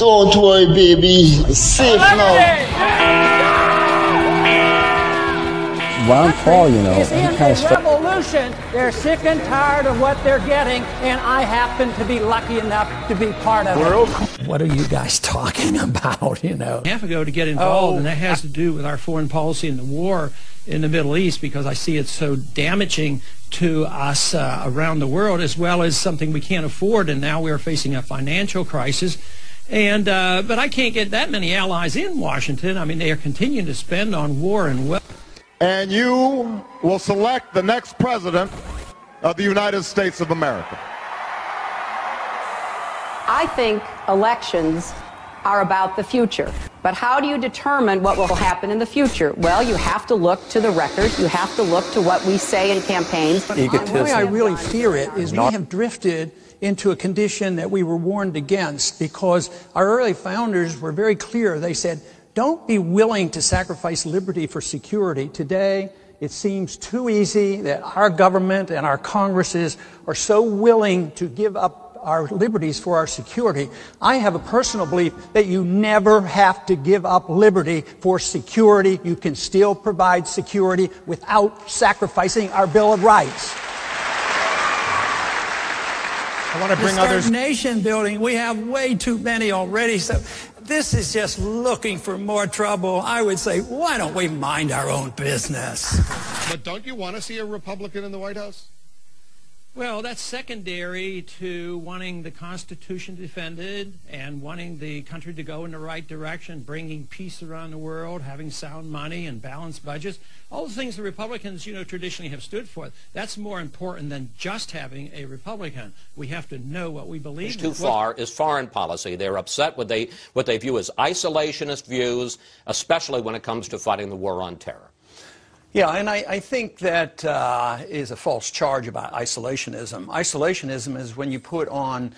Don't worry, baby. Safe now. Ron Paul, you know, is in a revolution. They're sick and tired of what they're getting, and I happen to be lucky enough to be part of it. What are you guys talking about, you know? Half ago to get involved, and that has to do with our foreign policy and the war in the Middle East, because I see it so damaging to us around the world, as well as something we can't afford, and now we're facing a financial crisis. And but I can't get that many allies in Washington. I mean, they are continuing to spend on war and wealth. And you will select the next president of the United States of America. I think elections are about the future. But how do you determine what will happen in the future? Well, you have to look to the record. You have to look to what we say in campaigns. The way I really fear it is we have drifted into a condition that we were warned against, because our early founders were very clear. They said, don't be willing to sacrifice liberty for security. Today, it seems too easy that our government and our Congresses are so willing to give up our liberties for our security. I have a personal belief that you never have to give up liberty for security. You can still provide security without sacrificing our Bill of Rights. I want to bring others. Nation building, we have way too many already. So this is just looking for more trouble. I would say, why don't we mind our own business? But don't you want to see a Republican in the White House? Well, that's secondary to wanting the Constitution defended and wanting the country to go in the right direction, bringing peace around the world, having sound money and balanced budgets. All the things the Republicans, you know, traditionally have stood for. That's more important than just having a Republican. We have to know what we believe in. Too far is foreign policy. They're upset with what they view as isolationist views, especially when it comes to fighting the war on terror. Yeah, and I think that is a false charge about isolationism. Isolationism is when you put on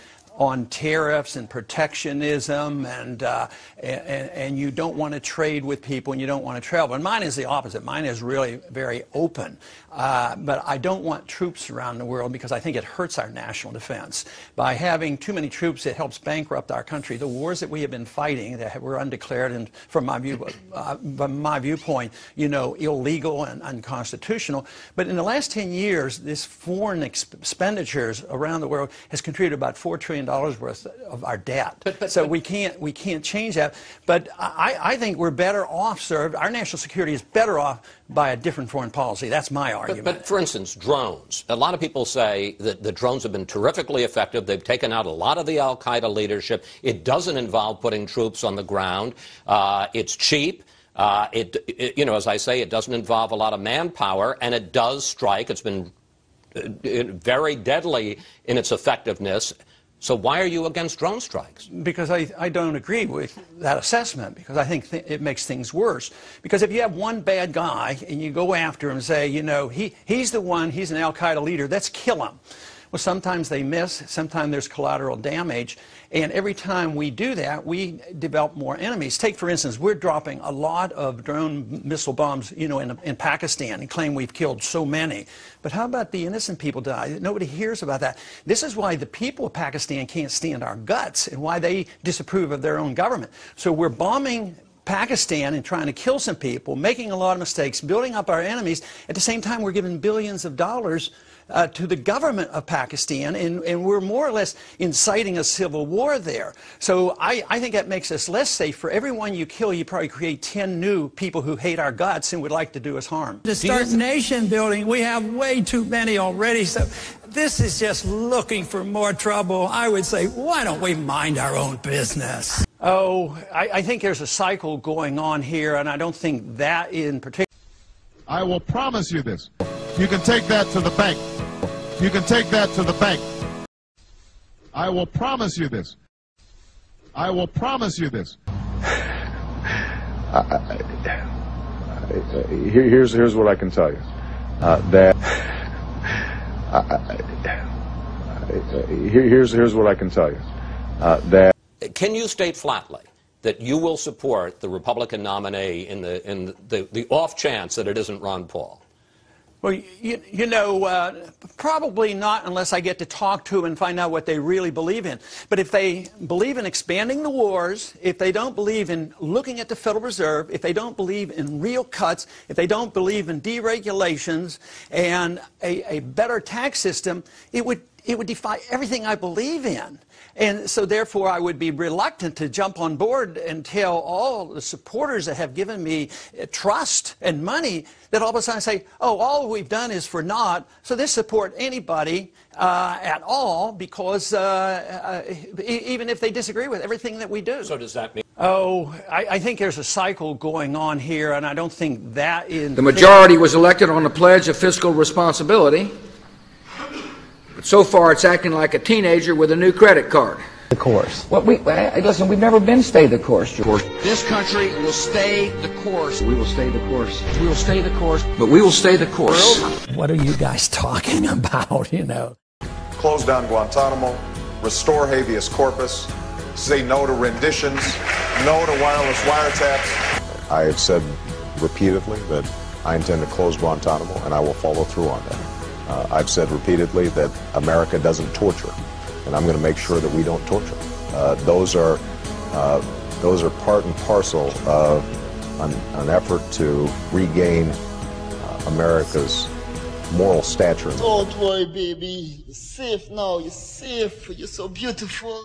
tariffs and protectionism, and you don't want to trade with people and you don't want to travel. And mine is the opposite. Mine is really very open. But I don't want troops around the world because I think it hurts our national defense. By having too many troops, it helps bankrupt our country. The wars that we have been fighting that were undeclared and, from my viewpoint, you know, illegal and unconstitutional. But in the last 10 years, this foreign expenditures around the world has contributed about $4 trillion worth of our debt. So we can't change that. But I think we're better off served. Our national security is better off by a different foreign policy. That's my argument. But for instance, drones. A lot of people say that the drones have been terrifically effective. They've taken out a lot of the al-Qaeda leadership. It doesn't involve putting troops on the ground. It's cheap. You know, as I say, it doesn't involve a lot of manpower, and it does strike. It's been very deadly in its effectiveness. So why are you against drone strikes? Because I don't agree with that assessment, because I think it makes things worse. Because if you have one bad guy and you go after him and say, you know, he's the one, he's an al-Qaeda leader, let's kill him. Well, sometimes they miss, sometimes there's collateral damage, and every time we do that, we develop more enemies. Take, for instance, we're dropping a lot of drone missile bombs, you know, in Pakistan and claim we've killed so many. But how about the innocent people die? Nobody hears about that. This is why the people of Pakistan can't stand our guts and why they disapprove of their own government. So we're bombing Pakistan and trying to kill some people, making a lot of mistakes, building up our enemies. At the same time, we're giving billions of dollars to the government of Pakistan, and we're more or less inciting a civil war there. So I think that makes us less safe. For every one you kill, you probably create 10 new people who hate our guts and would like to do us harm. To start nation building, we have way too many already. So this is just looking for more trouble. I would say, why don't we mind our own business? Oh, I think there's a cycle going on here, and I don't think that in particular. I will promise you this. You can take that to the bank. You can take that to the bank. I will promise you this. I will promise you this. Here's what I can tell you. Here's what I can tell you. Can you state flatly that you will support the Republican nominee in the off chance that it isn't Ron Paul? Well, you know, probably not unless I get to talk to them and find out what they really believe in. But if they believe in expanding the wars, if they don't believe in looking at the Federal Reserve, if they don't believe in real cuts, if they don't believe in deregulations and a better tax system, it would defy everything I believe in. And so therefore I would be reluctant to jump on board and tell all the supporters that have given me trust and money that all of a sudden say, oh, all we've done is for naught, so this support anybody at all because even if they disagree with everything that we do. So does that mean? Oh, I think there's a cycle going on here, and I don't think that is... The majority was elected on the pledge of fiscal responsibility. But so far, it's acting like a teenager with a new credit card. The course. Well, listen, we've never been stay the course, George. This country will stay the course. We will stay the course. We will stay the course, but we will stay the course. What are you guys talking about, you know? Close down Guantanamo, restore habeas corpus, say no to renditions, no to wireless wiretaps. I have said repeatedly that I intend to close Guantanamo, and I will follow through on that. I've said repeatedly that America doesn't torture, and I'm going to make sure that we don't torture. Those are part and parcel of an effort to regain America's moral stature. Don't worry, baby. You're safe now. You're safe. You're so beautiful.